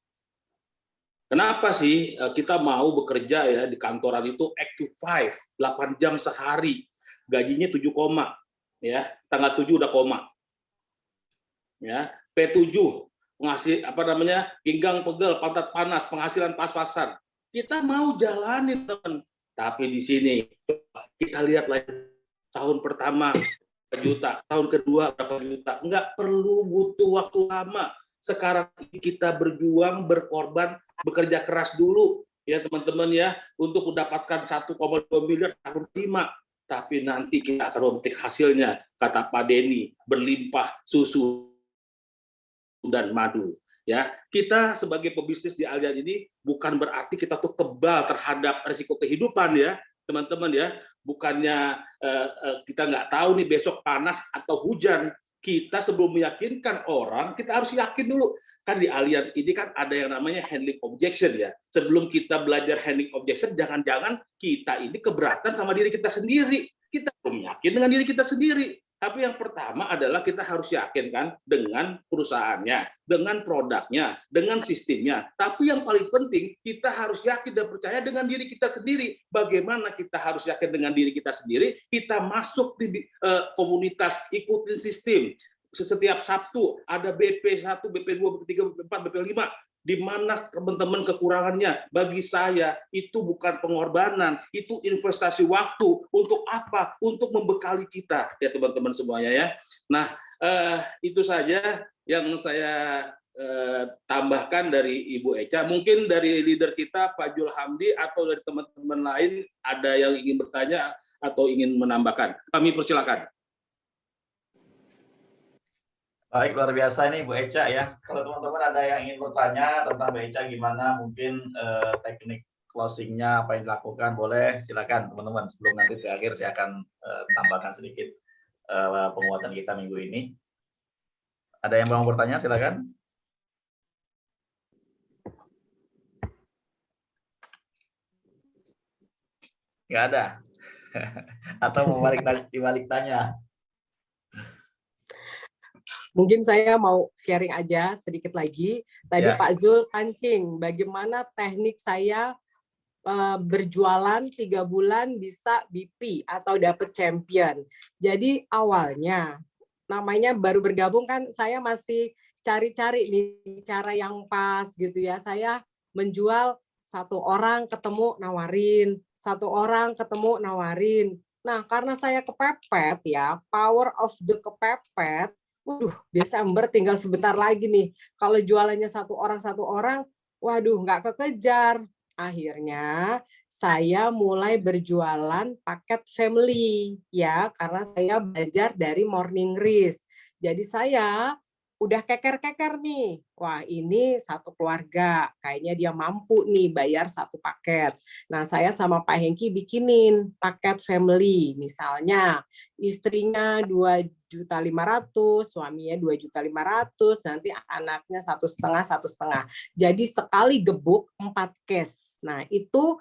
Kenapa sih kita mau bekerja ya di kantoran itu 8 to 5, 8 jam sehari, gajinya 7 koma, ya, tanggal 7 udah koma. Ya, P7, pinggang pegel, pantat panas, penghasilan pas-pasan. Kita mau jalanin, teman. Tapi di sini kita lihat lagi tahun pertama berapa juta, tahun kedua berapa juta. Enggak perlu butuh waktu lama. Sekarang kita berjuang, berkorban, bekerja keras dulu ya teman-teman ya, untuk mendapatkan 1,2 miliar tahun 5. Tapi nanti kita akan memetik hasilnya, kata Pak Denny, berlimpah susu dan madu. Ya, kita sebagai pebisnis di Aljan ini bukan berarti kita tuh kebal terhadap risiko kehidupan ya, teman-teman ya. Bukannya kita nggak tahu nih besok panas atau hujan. Kita sebelum meyakinkan orang, kita harus yakin dulu. Kan di Allianz ini kan ada yang namanya handling objection ya. Sebelum kita belajar handling objection, jangan-jangan kita ini keberatan sama diri kita sendiri. Kita belum yakin dengan diri kita sendiri. Tapi yang pertama adalah kita harus yakin kan dengan perusahaannya, dengan produknya, dengan sistemnya. Tapi yang paling penting kita harus yakin dan percaya dengan diri kita sendiri. Bagaimana kita harus yakin dengan diri kita sendiri? Kita masuk di komunitas, ikutin sistem. Setiap Sabtu ada BP1, BP2, BP3, BP4, BP5. Di mana teman-teman kekurangannya, bagi saya itu bukan pengorbanan, itu investasi waktu. Untuk apa? Untuk membekali kita ya teman-teman semuanya ya. Nah itu saja yang saya tambahkan dari Ibu Echa. Mungkin dari leader kita Pak Jul Hamdi atau dari teman-teman lain ada yang ingin bertanya atau ingin menambahkan. Kami persilakan. Baik, luar biasa ini Bu Echa ya. Kalau teman-teman ada yang ingin bertanya tentang Bu Echa gimana, mungkin teknik closingnya apa yang dilakukan, boleh silakan teman-teman. Sebelum nanti di akhir saya akan tambahkan sedikit penguatan kita minggu ini. Ada yang mau bertanya, silakan. Nggak ada. Atau mau dibalik tanya. Mungkin saya mau sharing aja sedikit lagi. Tadi Ya. Pak Zul pancing, bagaimana teknik saya berjualan 3 bulan bisa BP atau dapat champion. Jadi awalnya, namanya baru bergabung kan, saya masih cari-cari nih cara yang pas gitu ya. Saya menjual 1 orang ketemu nawarin, 1 orang ketemu nawarin. Nah, karena saya kepepet ya, power of the kepepet, waduh, Desember tinggal sebentar lagi nih. Kalau jualannya 1 orang, waduh, nggak kekejar. Akhirnya saya mulai berjualan paket family ya, karena saya belajar dari Morning Risk. Jadi saya udah keker-keker nih. Wah, ini 1 keluarga, kayaknya dia mampu nih bayar 1 paket. Nah, saya sama Pak Hengki bikinin paket family. Misalnya istrinya 2.500.000, suaminya 2.500.000, nanti anaknya 1,5. Jadi sekali gebuk 4 case. Nah, itu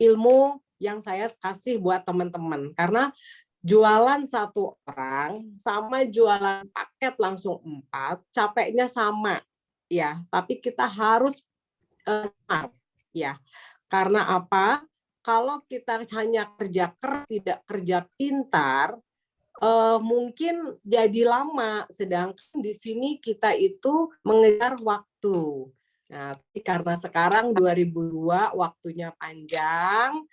ilmu yang saya kasih buat teman-teman. Karena jualan 1 orang sama jualan paket langsung 4, capeknya sama ya, tapi kita harus smart ya. Karena apa? Kalau kita hanya kerja keras, tidak kerja pintar, mungkin jadi lama, sedangkan di sini kita itu mengejar waktu. Nah, tapi karena sekarang 2002 waktunya panjang,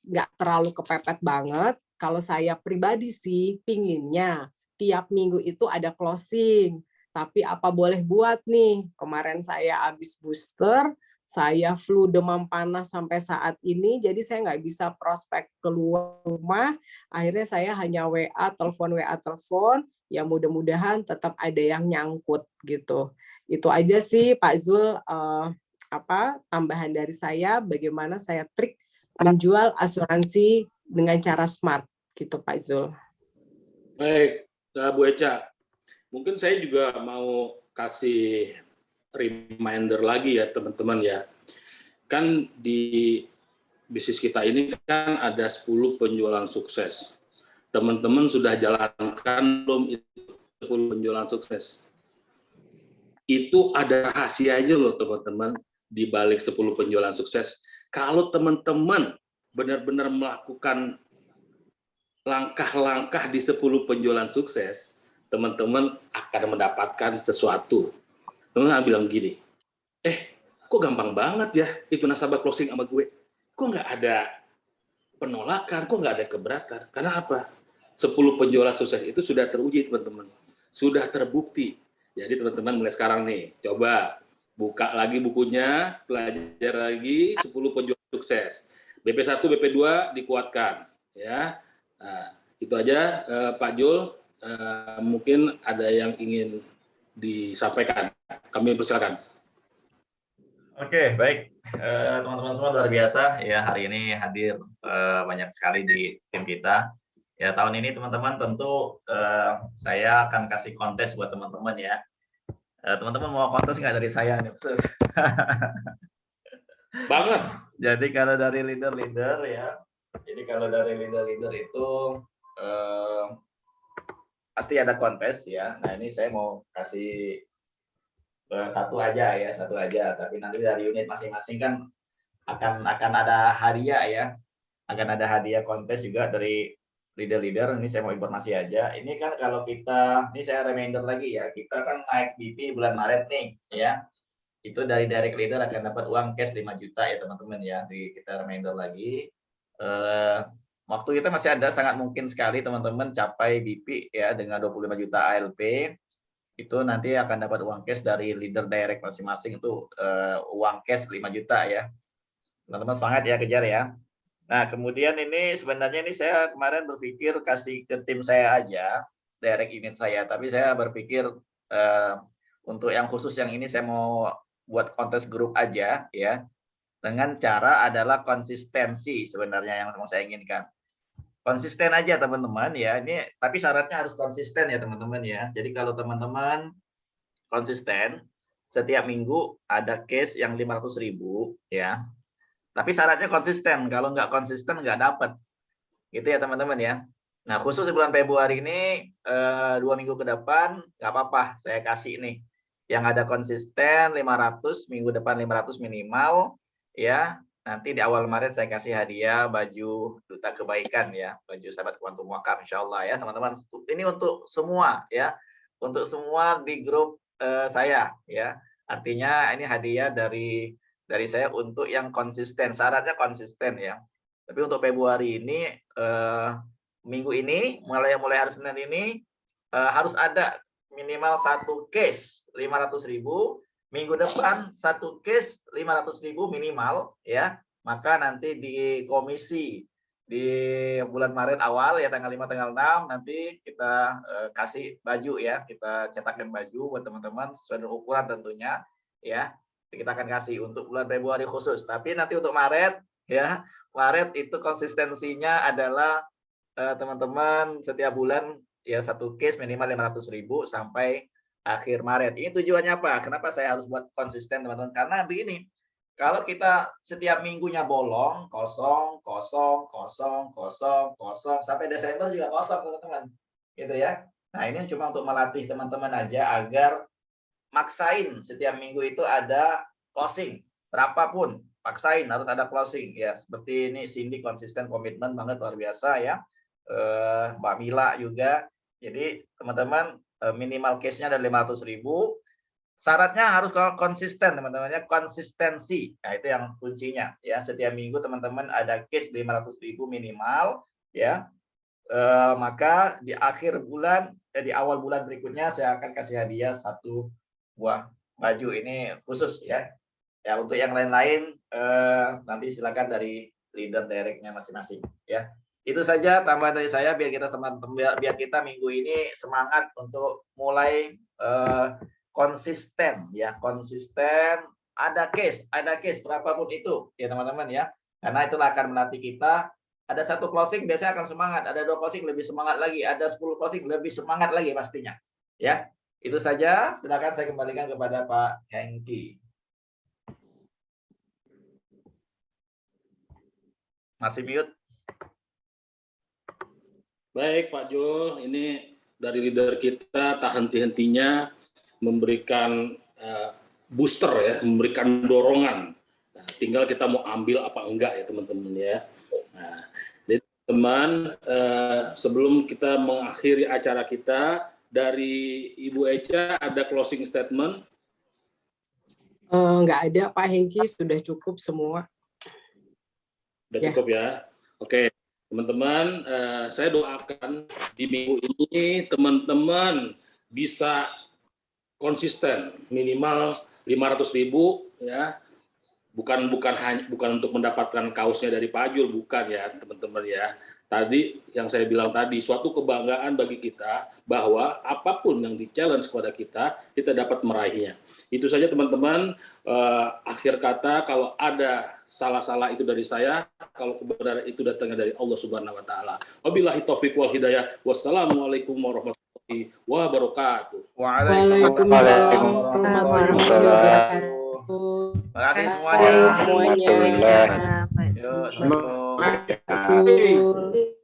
nggak terlalu kepepet banget. Kalau saya pribadi sih pinginnya tiap minggu itu ada closing. Tapi apa boleh buat nih, kemarin saya habis booster, saya flu demam panas sampai saat ini, jadi saya nggak bisa prospek keluar rumah. Akhirnya saya hanya WA telepon, ya mudah-mudahan tetap ada yang nyangkut gitu. Itu aja sih Pak Zul, tambahan dari saya, bagaimana saya trik menjual asuransi dengan cara smart gitu Pak Zul. Baik, Bu Echa. Mungkin saya juga mau kasih reminder lagi ya teman-teman ya. Kan di bisnis kita ini kan ada 10 penjualan sukses. Teman-teman sudah jalankan belum itu 10 penjualan sukses? Itu ada rahasianya loh teman-teman di balik 10 penjualan sukses. Kalau teman-teman benar-benar melakukan langkah-langkah di 10 penjualan sukses, teman-teman akan mendapatkan sesuatu. Teman-teman bilang gini, kok gampang banget ya itu nasabah closing sama gue? Kok nggak ada penolakan, kok nggak ada keberatan? Karena apa? 10 penjualan sukses itu sudah teruji teman-teman. Sudah terbukti. Jadi teman-teman mulai sekarang nih, coba buka lagi bukunya, belajar lagi 10 pejuang sukses. BP1, BP2 dikuatkan, ya. Nah, itu aja, Pak Jul. Mungkin ada yang ingin disampaikan. Kami persilakan. Oke, baik. Teman-teman semua luar biasa ya, hari ini hadir banyak sekali di tim kita. Ya, tahun ini teman-teman tentu saya akan kasih kontes buat teman-teman ya. Teman-teman mau kontes nggak dari saya nih khusus? Banget. Jadi kalau dari leader-leader ya, jadi kalau dari leader-leader itu pasti ada kontes ya. Nah ini saya mau kasih satu aja ya, satu aja. Tapi nanti dari unit masing-masing kan akan ada hadiah ya, akan ada hadiah kontes juga dari leader-leader. Ini saya mau informasi aja. Ini kan kalau kita, ini saya reminder lagi ya, kita kan naik BP bulan Maret nih ya. Itu dari direct leader akan dapat uang cash 5 juta ya teman-teman ya. Kita reminder lagi. Waktu kita masih ada, sangat mungkin sekali teman-teman capai BP ya dengan 25 juta ALP. Itu nanti akan dapat uang cash dari leader direct masing-masing, itu uang cash 5 juta ya. Teman-teman semangat ya, kejar ya. Nah, kemudian ini sebenarnya ini saya kemarin berpikir kasih ke tim saya aja, direct unit saya, tapi saya berpikir untuk yang khusus yang ini saya mau buat kontes grup aja ya. Dengan cara adalah konsistensi sebenarnya yang mau saya inginkan. Konsisten aja teman-teman ya, ini tapi syaratnya harus konsisten ya teman-teman ya. Jadi kalau teman-teman konsisten, setiap minggu ada case yang 500.000 ya. Tapi syaratnya konsisten, kalau nggak konsisten nggak dapat. Gitu ya teman-teman ya. Nah khusus di bulan Februari ini 2 minggu ke depan nggak apa-apa saya kasih nih. Yang ada konsisten 500, minggu depan 500 minimal ya. Nanti di awal Maret saya kasih hadiah baju Duta Kebaikan ya, baju sahabat Quantum Wakaf insya Allah ya teman-teman. Ini untuk semua ya, untuk semua di grup saya ya. Artinya ini hadiah dari saya untuk yang konsisten, syaratnya konsisten ya. Tapi untuk Februari ini minggu ini mulai hari Senin ini harus ada minimal 1 case 500.000. Minggu depan 1 case 500.000 minimal ya. Maka nanti di komisi di bulan Maret awal ya, tanggal 5 tanggal 6 nanti kita kasih baju ya, kita cetakkan baju buat teman-teman sesuai dengan ukuran tentunya ya. Kita akan kasih untuk bulan Februari khusus. Tapi nanti untuk Maret ya, Maret itu konsistensinya adalah teman-teman setiap bulan ya 1 case minimal 500.000 sampai akhir Maret. Ini tujuannya apa? Kenapa saya harus buat konsisten teman-teman? Karena begini, kalau kita setiap minggunya bolong, kosong, sampai Desember juga kosong teman-teman. Gitu ya. Nah ini cuma untuk melatih teman-teman aja agar maksain setiap minggu itu ada closing. Berapapun, paksain harus ada closing. Ya seperti ini Cindy konsisten komitmen banget luar biasa ya. Mbak Mila juga. Jadi teman-teman minimal case-nya ada 500.000. Syaratnya harus konsisten teman-teman ya, konsistensi. Nah, itu yang kuncinya ya. Setiap minggu teman-teman ada case 500.000 minimal ya. Maka di akhir bulan di awal bulan berikutnya saya akan kasih hadiah 1 buah baju ini khusus ya. Ya untuk yang lain-lain nanti silakan dari leader direct-nya masing-masing ya. Itu saja tambahan dari saya biar kita minggu ini semangat untuk mulai konsisten ya, konsisten ada case berapapun itu ya teman-teman ya. Karena itulah akan melatih kita. Ada 1 closing biasanya akan semangat, ada 2 closing lebih semangat lagi, ada 10 closing lebih semangat lagi pastinya. Ya. Itu saja, silakan saya kembalikan kepada Pak Hengki. Masih mute. Baik Pak Jul, ini dari leader kita tak henti-hentinya memberikan booster ya, memberikan dorongan. Nah, tinggal kita mau ambil apa enggak ya teman-teman ya. Nah, jadi teman sebelum kita mengakhiri acara kita, dari Ibu Echa ada closing statement? Enggak ada Pak Hengki, sudah cukup semua. Sudah cukup ya. Oke. Teman-teman, saya doakan di minggu ini teman-teman bisa konsisten minimal 500.000 ya. Bukan untuk mendapatkan kaosnya dari Pak Jul, bukan ya teman-teman ya. Tadi yang saya bilang tadi, suatu kebanggaan bagi kita bahwa apapun yang di-challenge kepada kita dapat meraihnya. Itu saja teman-teman. Akhir kata, kalau ada salah-salah itu dari saya, kalau kebenaran itu datangnya dari Allah Subhanahu wa taala. Wabillahi taufiq wal hidayah. Wassalamualaikum warahmatullahi wabarakatuh. Waalaikumsalam warahmatullahi wabarakatuh. Terima kasih Terima kasih semuanya. semuanya. Yuk, assalamualaikum. Terima kasih.